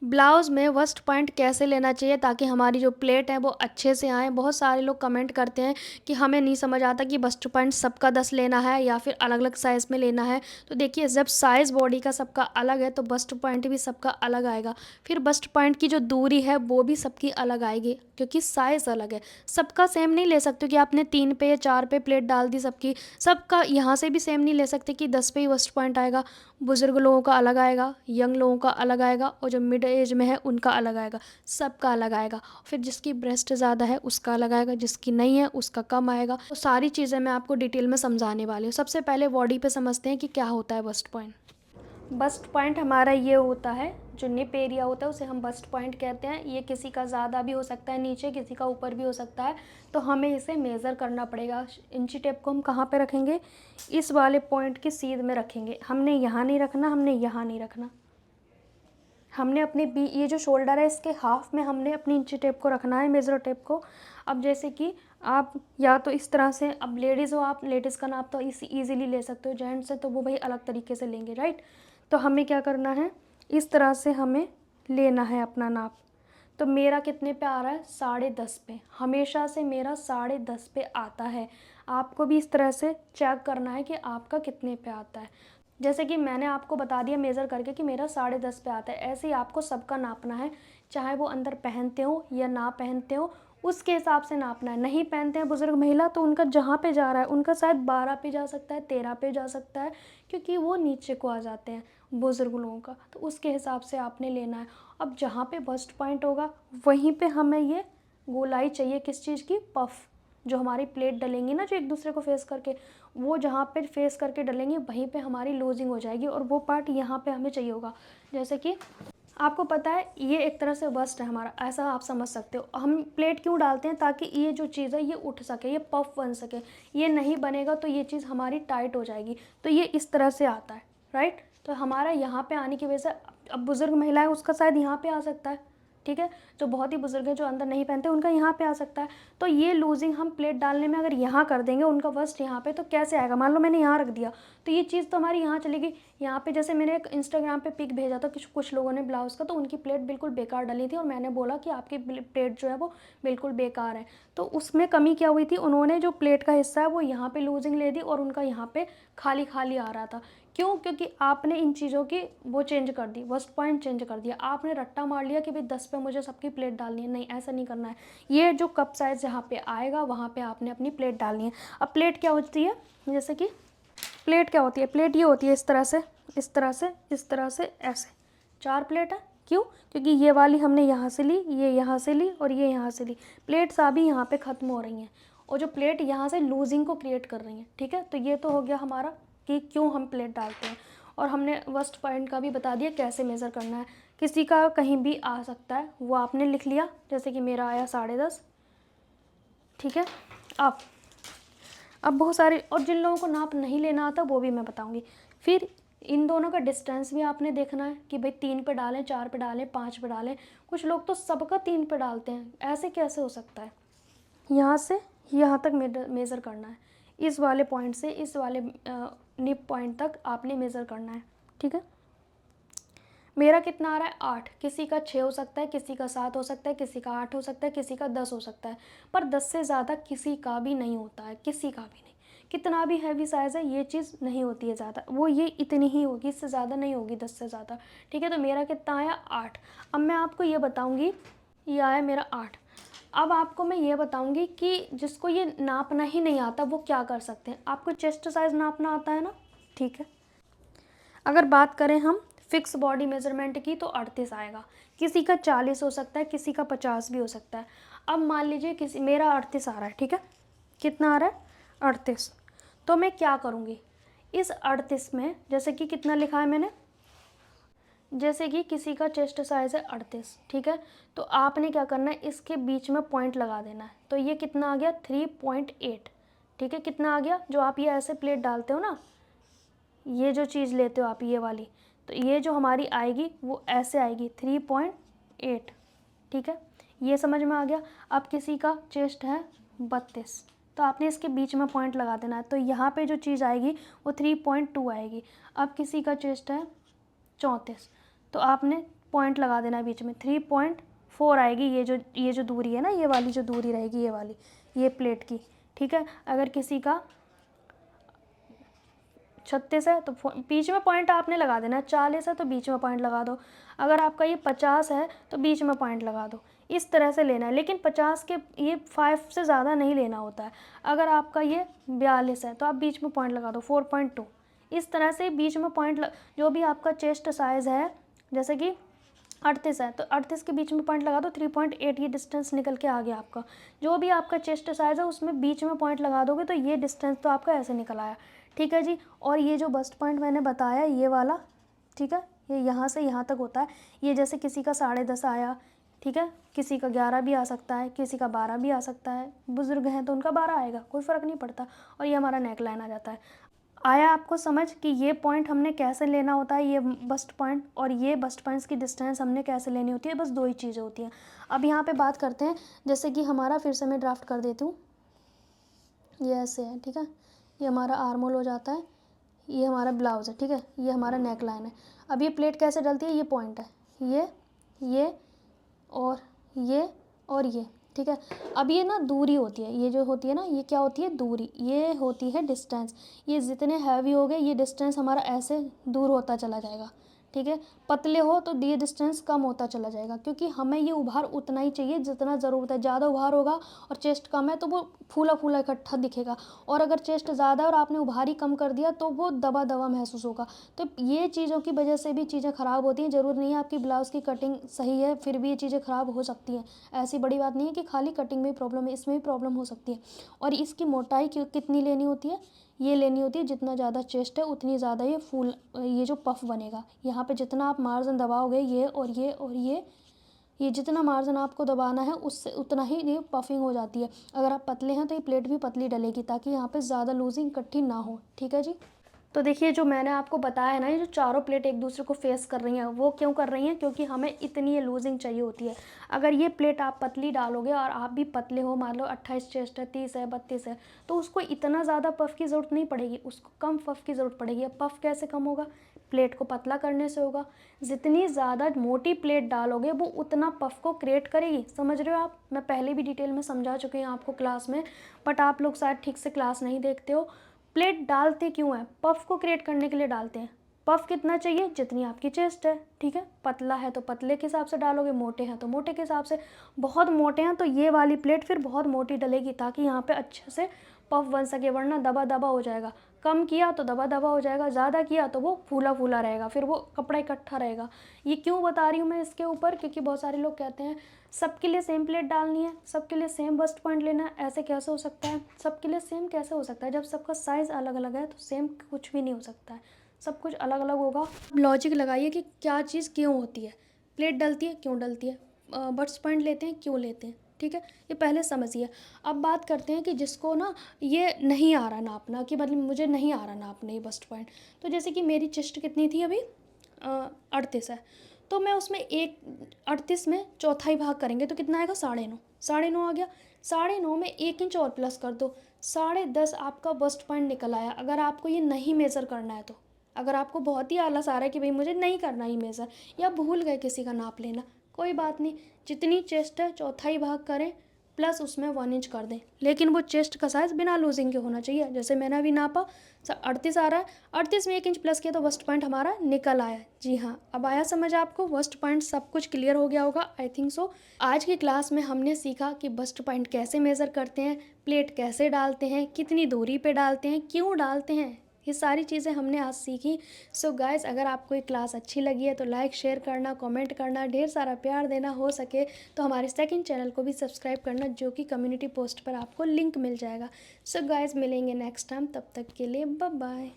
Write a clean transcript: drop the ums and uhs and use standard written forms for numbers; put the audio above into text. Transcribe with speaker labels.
Speaker 1: Blouse में वस्ट point कैसे लेना चाहिए ताकि हमारी जो प्लेट है वो अच्छे से आए। बहुत सारे लोग कमेंट करते हैं कि हमें नहीं समझ आता कि बस्ट पॉइंट सबका 10 लेना है या फिर अलग अलग साइज़ में लेना है। तो देखिए, जब साइज़ बॉडी का सबका अलग है तो बस्ट पॉइंट भी सबका अलग आएगा। फिर बस्ट पॉइंट की जो दूरी है वो भी सबकी अलग आएगी, क्योंकि साइज़ अलग है। सबका सेम नहीं ले सकते कि आपने 3 पे या 4 पे प्लेट डाल दी सबकी, सबका यहाँ से भी सेम नहीं ले सकते कि 10 पे ही वस्ट पॉइंट आएगा। बुज़ुर्ग लोगों का अलग आएगा, यंग लोगों का अलग आएगा, और जो मिड एज में है उनका अलग आएगा। सबका अलग आएगा। फिर जिसकी ब्रेस्ट ज़्यादा है उसका अलग आएगा, जिसकी नहीं है उसका कम आएगा। तो सारी चीज़ें मैं आपको डिटेल में समझाने वाली हूँ। सबसे पहले बॉडी पे समझते हैं कि क्या होता है बस्ट पॉइंट। बस्ट पॉइंट हमारा ये होता है, जो निप एरिया होता है उसे हम बस्ट पॉइंट कहते हैं। ये किसी का ज़्यादा भी हो सकता है नीचे, किसी का ऊपर भी हो सकता है। तो हमें इसे मेज़र करना पड़ेगा। इंची टेप को हम कहाँ पे रखेंगे? इस वाले पॉइंट की सीध में रखेंगे। हमने यहाँ नहीं रखना, हमने यहाँ नहीं रखना। हमने अपने ये जो शोल्डर है इसके हाफ में हमने अपनी इंची टेप को रखना है, मेज़र टेप को। अब जैसे कि आप या तो इस तरह से, अब लेडीज़ हो आप, लेडीज़ का नाप तो ईज़िली ले सकते हो। जेंट्स है तो वो भाई अलग तरीके से लेंगे, राइट। तो हमें क्या करना है, इस तरह से हमें लेना है अपना नाप। तो मेरा कितने पे आ रहा है? 10.5 पे। हमेशा से मेरा 10.5 पे आता है। आपको भी इस तरह से चेक करना है कि आपका कितने पे आता है। जैसे कि मैंने आपको बता दिया मेज़र करके कि मेरा 10.5 पे आता है, ऐसे ही आपको सबका नापना है। चाहे वो अंदर पहनते हो या ना पहनते हो, उसके हिसाब से नापना है। नहीं पहनते हैं बुज़ुर्ग महिला तो उनका जहाँ पे जा रहा है, उनका शायद 12 पे जा सकता है, 13 पे जा सकता है, क्योंकि वो नीचे को आ जाते हैं बुज़ुर्ग लोगों का। तो उसके हिसाब से आपने लेना है। अब जहाँ पे बस्ट पॉइंट होगा वहीं पे हमें ये गोलाई चाहिए, किस चीज़ की? पफ़। जो हमारी प्लेट डलेंगी ना, जो एक दूसरे को फेस करके, वो जहाँ पे फेस करके डलेंगे वहीं पे हमारी लूजिंग हो जाएगी, और वो पार्ट यहाँ पे हमें चाहिए होगा। जैसे कि आपको पता है ये एक तरह से बस्ट है हमारा, ऐसा आप समझ सकते हो। हम प्लेट क्यों डालते हैं? ताकि ये जो चीज़ है ये उठ सके, ये पफ बन सके। ये नहीं बनेगा तो ये चीज़ हमारी टाइट हो जाएगी। तो ये इस तरह से आता है, राइट। तो हमारा यहाँ पे आने की वजह से, अब बुज़ुर्ग महिला है उसका शायद यहाँ पे आ सकता है, ठीक है। जो बहुत ही बुज़ुर्ग हैं जो अंदर नहीं पहनते उनका यहाँ पे आ सकता है। तो ये लूजिंग हम प्लेट डालने में अगर यहाँ कर देंगे, उनका वस्ट यहाँ पे, तो कैसे आएगा? मान लो मैंने यहाँ रख दिया तो ये चीज़ तो हमारी यहाँ चलेगी। यहाँ पे जैसे मैंने एक इंस्टाग्राम पे पिक भेजा था कुछ लोगों ने ब्लाउज़ का, तो उनकी प्लेट बिल्कुल बेकार डली थी, और मैंने बोला कि आपकी प्लेट जो है वो बिल्कुल बेकार है। तो उसमें कमी क्या हुई थी, उन्होंने जो प्लेट का हिस्सा है वो यहाँ पे लूजिंग ले दी, और उनका यहाँ पे खाली खाली आ रहा था। क्यों? क्योंकि आपने इन चीज़ों की वो चेंज कर दी, वस्ट पॉइंट चेंज कर दिया। आपने रट्टा मार लिया कि भाई 10 पे मुझे सबकी प्लेट डालनी है। नहीं, ऐसा नहीं करना है। ये जो कप साइज़ जहाँ पे आएगा वहाँ पे आपने अपनी प्लेट डालनी है। अब प्लेट क्या होती है, जैसे कि प्लेट क्या होती है? प्लेट ये होती है इस तरह से, इस तरह से, इस तरह से, ऐसे 4 प्लेट है। क्यों? क्योंकि ये वाली हमने यहाँ से ली, ये यहाँ से ली, और ये यहाँ से ली। प्लेट्स अभी यहाँ पे ख़त्म हो रही हैं, और जो प्लेट यहाँ से लूजिंग को क्रिएट कर रही हैं, ठीक है। तो ये तो हो गया हमारा कि क्यों हम प्लेट डालते हैं। और हमने वस्ट पॉइंट का भी बता दिया कैसे मेज़र करना है। किसी का कहीं भी आ सकता है, वो आपने लिख लिया। जैसे कि मेरा आया 10.5, ठीक है। अब बहुत सारे, और जिन लोगों को नाप नहीं लेना आता वो भी मैं बताऊंगी। फिर इन दोनों का डिस्टेंस भी आपने देखना है कि भाई 3 पे डालें, 4 पे डालें, 5 पे डालें। कुछ लोग तो सबका 3 पे डालते हैं, ऐसे कैसे हो सकता है? यहाँ से यहाँ तक मेज़र करना है। इस वाले पॉइंट से इस वाले निप पॉइंट तक आपने मेज़र करना है, ठीक है। मेरा कितना आ रहा है? 8। किसी का 6 हो सकता है, किसी का 7 हो सकता है, किसी का 8 हो सकता है, किसी का 10 हो सकता है। पर 10 से ज़्यादा किसी का भी नहीं होता है, किसी का भी नहीं। कितना भी हैवी साइज़ है ये चीज़ नहीं होती है ज़्यादा, वो ये इतनी ही होगी, इससे ज़्यादा नहीं होगी 10 से ज़्यादा, ठीक है। तो मेरा कितना आया? 8। अब मैं आपको ये बताऊँगी, ये आया मेरा 8। अब आपको मैं ये बताऊँगी कि जिसको ये नापना ही नहीं आता वो क्या कर सकते हैं। आपको चेस्ट साइज़ नापना आता है ना, ठीक है। अगर बात करें हम फिक्स बॉडी मेजरमेंट की तो 38 आएगा। किसी का 40 हो सकता है, किसी का 50 भी हो सकता है। अब मान लीजिए किसी, मेरा 38 आ रहा है, ठीक है। कितना आ रहा है? 38। तो मैं क्या करूँगी इस 38 में, जैसे कि कितना लिखा है मैंने, जैसे कि किसी का चेस्ट साइज़ है 38, ठीक है। तो आपने क्या करना है, इसके बीच में पॉइंट लगा देना है। तो ये कितना आ गया? 3.8, ठीक है। कितना आ गया? जो आप ये ऐसे प्लेट डालते हो ना, ये जो चीज़ लेते हो आप, ये वाली, तो ये जो हमारी आएगी वो ऐसे आएगी 3.8, ठीक है। ये समझ में आ गया। अब किसी का चेस्ट है 32, तो आपने इसके बीच में पॉइंट लगा देना है। तो यहाँ पे जो चीज़ आएगी वो 3.2 आएगी। अब किसी का चेस्ट है 34, तो आपने पॉइंट लगा देना है बीच में, 3.4 आएगी ये जो दूरी है ना, ये वाली जो दूरी रहेगी, ये वाली, ये प्लेट की, ठीक है। अगर किसी का 36 है तो बीच में पॉइंट आपने लगा देना है, 40 है तो बीच में पॉइंट लगा दो, अगर आपका ये 50 है तो बीच में पॉइंट लगा दो। इस तरह से लेना है, लेकिन 50 के ये 5 से ज़्यादा नहीं लेना होता है। अगर आपका ये 42 है तो आप बीच में पॉइंट लगा दो 4.2। इस तरह से बीच में पॉइंट जो भी आपका चेस्ट साइज़ है, जैसे कि 38 है तो 38 के बीच में पॉइंट लगा दो, 3.8 ये डिस्टेंस निकल के आ गया आपका। जो भी आपका चेस्ट साइज़ है उसमें बीच में पॉइंट लगा दोगे तो ये डिस्टेंस तो आपका ऐसे निकल आया, ठीक है जी। और ये जो बस्ट पॉइंट मैंने बताया ये वाला, ठीक है, ये यहाँ से यहाँ तक होता है। ये जैसे किसी का 10.5 आया, ठीक है, किसी का 11 भी आ सकता है, किसी का 12 भी आ सकता है, बुज़ुर्ग हैं तो उनका 12 आएगा, कोई फ़र्क नहीं पड़ता। और ये हमारा नेक लाइन आ जाता है। आया आपको समझ कि ये पॉइंट हमने कैसे लेना होता है, ये बस्ट पॉइंट और ये बस्ट पॉइंट्स की डिस्टेंस हमने कैसे लेनी होती है, बस 2 ही चीज़ें होती हैं। अब यहाँ पे बात करते हैं, जैसे कि हमारा, फिर से मैं ड्राफ्ट कर देती हूँ, ये ऐसे है, ठीक है, ये हमारा आर्म होल हो जाता है, ये हमारा ब्लाउज़ है, ठीक है, ये हमारा नेक लाइन है। अब ये प्लेट कैसे डलती है, ये पॉइंट है, ये और ये, ठीक है। अब ये ना दूरी होती है, ये जो होती है ना, ये क्या होती है, दूरी, ये होती है डिस्टेंस। ये जितने हैवी हो गए ये डिस्टेंस हमारा ऐसे दूर होता चला जाएगा, ठीक है। पतले हो तो ये डिस्टेंस कम होता चला जाएगा, क्योंकि हमें ये उभार उतना ही चाहिए जितना ज़रूरत है। ज़्यादा उभार होगा और चेस्ट कम है तो वो फूला फूला इकट्ठा दिखेगा, और अगर चेस्ट ज़्यादा और आपने उभार ही कम कर दिया तो वो दबा दबा महसूस होगा। तो ये चीज़ों की वजह से भी चीज़ें ख़राब होती हैं। ज़रूर नहीं है आपकी ब्लाउज़ की कटिंग सही है फिर भी ये चीज़ें ख़राब हो सकती हैं। ऐसी बड़ी बात नहीं है कि खाली कटिंग में ही प्रॉब्लम है, इसमें भी प्रॉब्लम हो सकती है। और इसकी मोटाई कितनी लेनी होती है, ये लेनी होती है, जितना ज़्यादा चेस्ट है उतनी ज़्यादा ये जो पफ बनेगा। यहाँ पे जितना आप मार्जिन दबाओगे, ये जितना मार्जिन आपको दबाना है उससे उतना ही ये पफिंग हो जाती है। अगर आप पतले हैं तो ये प्लेट भी पतली डलेगी, ताकि यहाँ पे ज़्यादा लूजिंग इकट्ठी ना हो, ठीक है जी। तो देखिए, जो मैंने आपको बताया है ना, ये जो चारों प्लेट एक दूसरे को फेस कर रही हैं, वो क्यों कर रही हैं, क्योंकि हमें इतनी ये लूजिंग चाहिए होती है। अगर ये प्लेट आप पतली डालोगे और आप भी पतले हो, मान लो 28 चेस्ट है, 30 है, 32 है, तो उसको इतना ज़्यादा पफ़ की ज़रूरत नहीं पड़ेगी, उसको कम पफ़ की ज़रूरत पड़ेगी। अब पफ़ कैसे कम होगा, प्लेट को पतला करने से होगा। जितनी ज़्यादा मोटी प्लेट डालोगे वो उतना पफ़ को क्रिएट करेगी, समझ रहे हो आप। मैं पहले भी डिटेल में समझा चुकी हूँ आपको क्लास में, बट आप लोग शायद ठीक से क्लास नहीं देखते हो। प्लेट डालते क्यों है, पफ़ को क्रिएट करने के लिए डालते हैं। पफ़ कितना चाहिए, जितनी आपकी चेस्ट है, ठीक है। पतला है तो पतले के हिसाब से डालोगे, मोटे हैं तो मोटे के हिसाब से। बहुत मोटे हैं तो ये वाली प्लेट फिर बहुत मोटी डलेगी, ताकि यहाँ पे अच्छे से पफ़ बन सके, वरना दबा दबा हो जाएगा। कम किया तो दबा दबा हो जाएगा, ज़्यादा किया तो वो फूला फूला रहेगा, फिर वो कपड़ा इकट्ठा रहेगा। ये क्यों बता रही हूँ मैं इसके ऊपर, क्योंकि बहुत सारे लोग कहते हैं सबके लिए सेम प्लेट डालनी है, सबके लिए सेम बस्ट पॉइंट लेना है। ऐसे कैसे हो सकता है, सबके लिए सेम कैसे हो सकता है, जब सबका साइज़ अलग अलग है तो सेम कुछ भी नहीं हो सकता है, सब कुछ अलग अलग होगा। लॉजिक लगाइए कि क्या चीज़ क्यों होती है, प्लेट डलती है क्यों डलती है, बस्ट पॉइंट लेते हैं क्यों लेते हैं, ठीक है। ये पहले समझिए। अब बात करते हैं कि जिसको ना ये नहीं आ रहा नापना, कि मतलब मुझे नहीं आ रहा नापना ये बस्ट पॉइंट। तो जैसे कि मेरी चेस्ट कितनी थी अभी, 38 है, तो मैं उसमें 38 में चौथाई भाग करेंगे तो कितना आएगा, 9.5। 9.5 आ गया, 9.5 में 1 इंच और प्लस कर दो, 10.5 आपका बस्ट पॉइंट निकल आया। अगर आपको ये नहीं मेज़र करना है तो, अगर आपको बहुत ही आलस आ रहा है कि भाई मुझे नहीं करना ही मेज़र, या भूल गए किसी का नाप लेना, कोई बात नहीं, जितनी चेस्ट है चौथाई भाग करें प्लस उसमें 1 इंच कर दें, लेकिन वो चेस्ट का साइज़ बिना लूजिंग के होना चाहिए। जैसे मैंने अभी नापा 38 आ रहा है, 38 में 1 इंच प्लस किया तो बस्ट पॉइंट हमारा निकल आया। जी हाँ, अब आया समझ आपको, बस्ट पॉइंट सब कुछ क्लियर हो गया होगा, आई थिंक सो। आज की क्लास में हमने सीखा कि बस्ट पॉइंट कैसे मेज़र करते हैं, प्लेट कैसे डालते हैं, कितनी दूरी पे डालते हैं, क्यों डालते हैं, ये सारी चीज़ें हमने आज सीखी। सो गाइस, अगर आपको ये क्लास अच्छी लगी है तो लाइक शेयर करना, कमेंट करना, ढेर सारा प्यार देना, हो सके तो हमारे सेकंड चैनल को भी सब्सक्राइब करना, जो कि कम्युनिटी पोस्ट पर आपको लिंक मिल जाएगा। सो गाइस, मिलेंगे नेक्स्ट टाइम, तब तक के लिए बाय बाय।